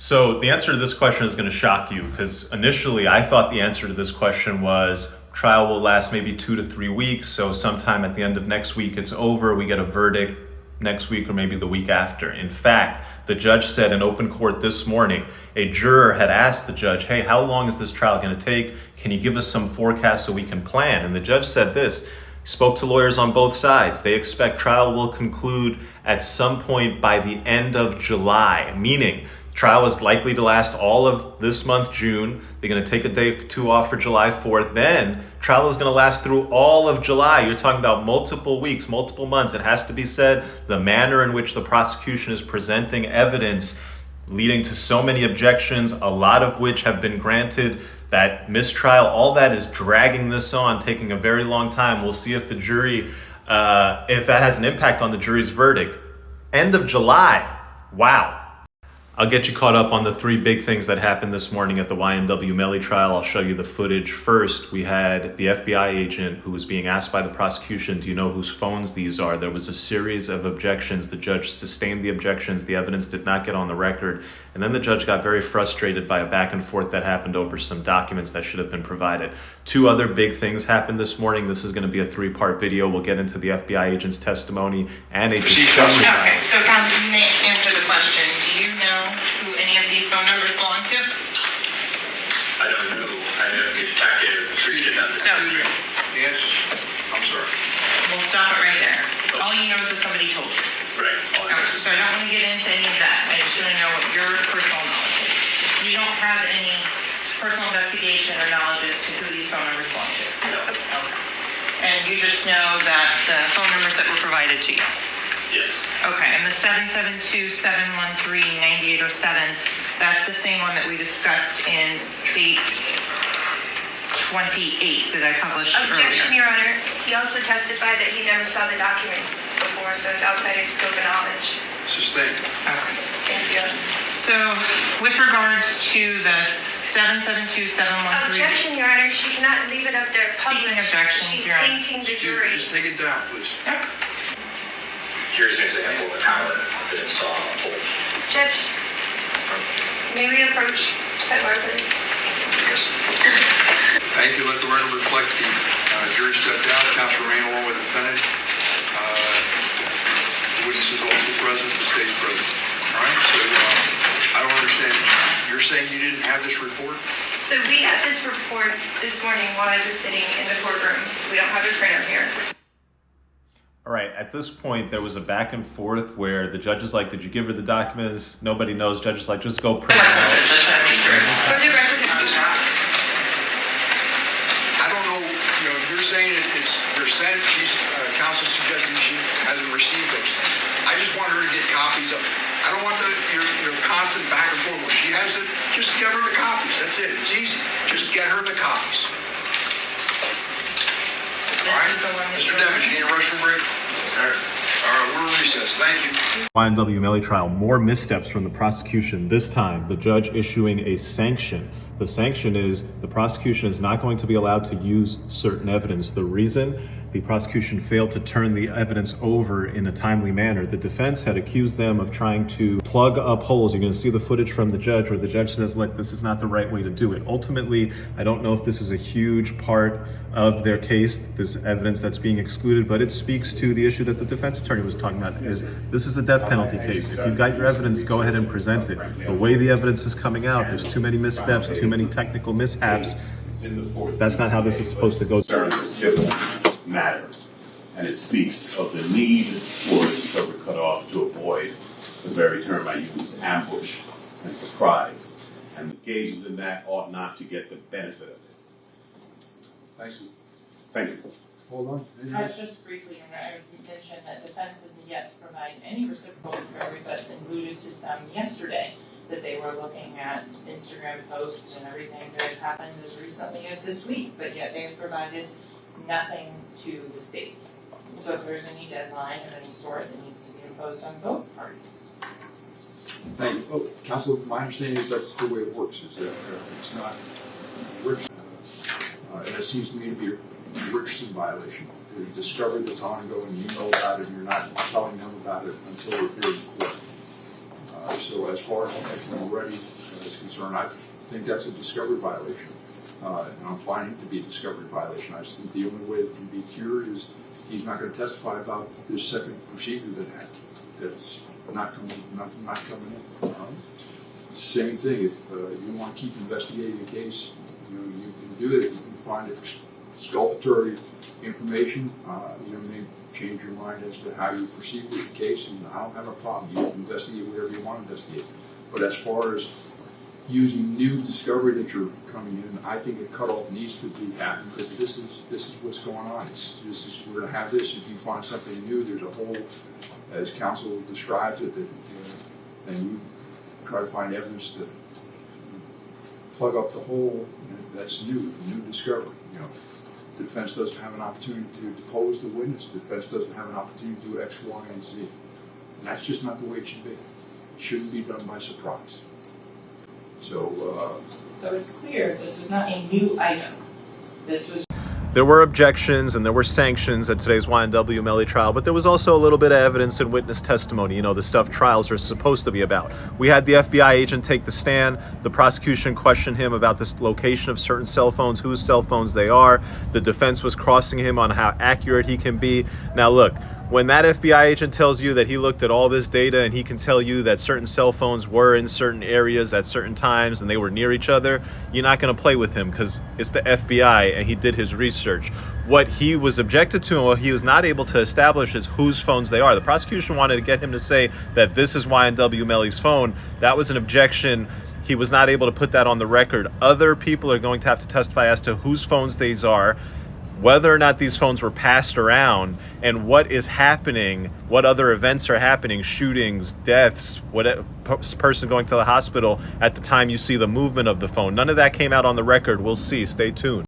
So the answer to this question is going to shock you, because initially I thought the answer to this question was trial will last maybe 2 to 3 weeks. So sometime at the end of next week, it's over. We get a verdict next week or maybe the week after. In fact, the judge said in open court this morning, a juror had asked the judge, hey, how long is this trial going to take? Can you give us some forecast so we can plan? And the judge said this, spoke to lawyers on both sides. They expect trial will conclude at some point by the end of July, meaning trial is likely to last all of this month, June. They're going to take a day or two off for July 4th. Then trial is going to last through all of July. You're talking about multiple weeks, multiple months. It has to be said, the manner in which the prosecution is presenting evidence leading to so many objections, a lot of which have been granted, that mistrial, all that is dragging this on, taking a very long time. We'll see if the jury, if that has an impact on the jury's verdict. End of July. Wow. I'll get you caught up on the 3 big things that happened this morning at the YNW Melly Trial. I'll show you the footage. First, we had the FBI agent who was being asked by the prosecution, do you know whose phones these are? There was a series of objections. The judge sustained the objections. The evidence did not get on the record. And then the judge got very frustrated by a back and forth that happened over some documents that should have been provided. 2 other big things happened this morning. This is going to be a 3-part video. We'll get into the FBI agent's testimony and a discussion. Okay, so Councilman, answer the question. Do you know who any of these phone numbers belong to? I don't know. I know the detective treated them. So, Yes. I'm sorry. we'll stop it right there. All you know is that somebody told you. Right. Okay, so I don't want to get into any of that. I just want to know what your personal knowledge is. You don't have any personal investigation or knowledge as to who these phone numbers belong to? No. Okay. And you just know that the phone numbers that were provided to you? Yes. Okay, and the 772-713-9807, that's the same one that we discussed in State 28 that I published Objection, earlier. Your Honor. He also testified that he never saw the document before, so it's outside his scope of knowledge. Sustained. Okay. Thank you. So, with regards to the 772-713... Objection, Your Honor. She cannot leave it up there published. Speaking objections, She's Your Honor. tainting the jury. Just take it down, please. Okay. Here's an example of how it saw a whole. Judge, may we approach sidebar, please? Yes. Thank you. Let the record reflect the jury stepped down. Counsel remain along with the defendant. The witness is also present. The state's present. All right. So I don't understand. You're saying you didn't have this report? So we had this report this morning while I was sitting in the courtroom. We don't have a printer here. All right, at this point, there was a back and forth where the judge is like, did you give her the documents? Nobody knows. Judge is like, just go print them out. For the record, This happened. I don't know, you're saying they're sent, counsel suggesting she hasn't received those things. I just want her to get copies of it. I don't want your constant back and forth. When she has it, just give her the copies. That's it. It's easy. Just get her the copies. All right? Mr. Devins, you need a restroom break? Sir. All right, we're in recess. Thank you. YNW Melly Trial, more missteps from the prosecution. This time, the judge issuing a sanction. The sanction is the prosecution is not going to be allowed to use certain evidence. The reason, the prosecution failed to turn the evidence over in a timely manner. The defense had accused them of trying to plug up holes. You're going to see the footage from the judge where the judge says, look, this is not the right way to do it. Ultimately, I don't know if this is a huge part of their case, this evidence that's being excluded, but it speaks to the issue that the defense attorney was talking about, is this is a death penalty case. If you've got your evidence, go ahead and present it. The way the evidence is coming out, there's too many missteps, too many technical mishaps. That's not how this is supposed to go. Concerns a civil matter, and it speaks of the need for discovery cutoff to avoid the very term I used, ambush and surprise, and engages in that ought not to get the benefit of it. Thanks. Thank you. Hold on. Just briefly, I mentioned that defense isn't yet to provide any reciprocal discovery, but alluded to some yesterday that they were looking at Instagram posts and everything that had happened as recently as this week, but yet they have provided nothing to the state. So if there's any deadline of any sort that needs to be imposed on both parties. Thank you. Oh, Counsel, my understanding is that's the way it works, is that it's not and it seems to me to be a Richardson violation. There's discovery that's ongoing, you know about it, and you're not telling them about it until we're here in court. So So as far as making ready is concerned, I think that's a discovery violation. And I'm finding it to be a discovery violation. I think the only way it can be cured is he's not going to testify about this second procedure that's not coming in. Same thing, if you want to keep investigating a case, you can do it. You can find exculpatory information. You may change your mind as to how you proceed with the case, and I don't have a problem. You can investigate whatever you want to investigate. But as far as using new discovery that you're coming in, I think a cutoff needs to be happening, because this is what's going on. We're going to have this. If you find something new, there's a whole, as counsel describes it, then you try to find evidence to plug up the hole. That's new discovery. The defense doesn't have an opportunity to depose the witness. The defense doesn't have an opportunity to do X, Y, and Z. And that's just not the way it should be. It shouldn't be done by surprise. So it's clear this was not a new item. This was. There were objections and there were sanctions at today's YNW Melly Trial, but there was also a little bit of evidence and witness testimony, the stuff trials are supposed to be about. We had the FBI agent take the stand. The prosecution questioned him about the location of certain cell phones, whose cell phones they are. The defense was crossing him on how accurate he can be. Now look, when that FBI agent tells you that he looked at all this data and he can tell you that certain cell phones were in certain areas at certain times and they were near each other, you're not going to play with him, because it's the FBI and he did his research. What he was objected to and what he was not able to establish is whose phones they are. The prosecution wanted to get him to say that this is YNW Melly's phone. That was an objection. He was not able to put that on the record. Other people are going to have to testify as to whose phones these are, whether or not these phones were passed around, and what is happening, what other events are happening, shootings, deaths, what person going to the hospital at the time you see the movement of the phone. None of that came out on the record. We'll see. Stay tuned.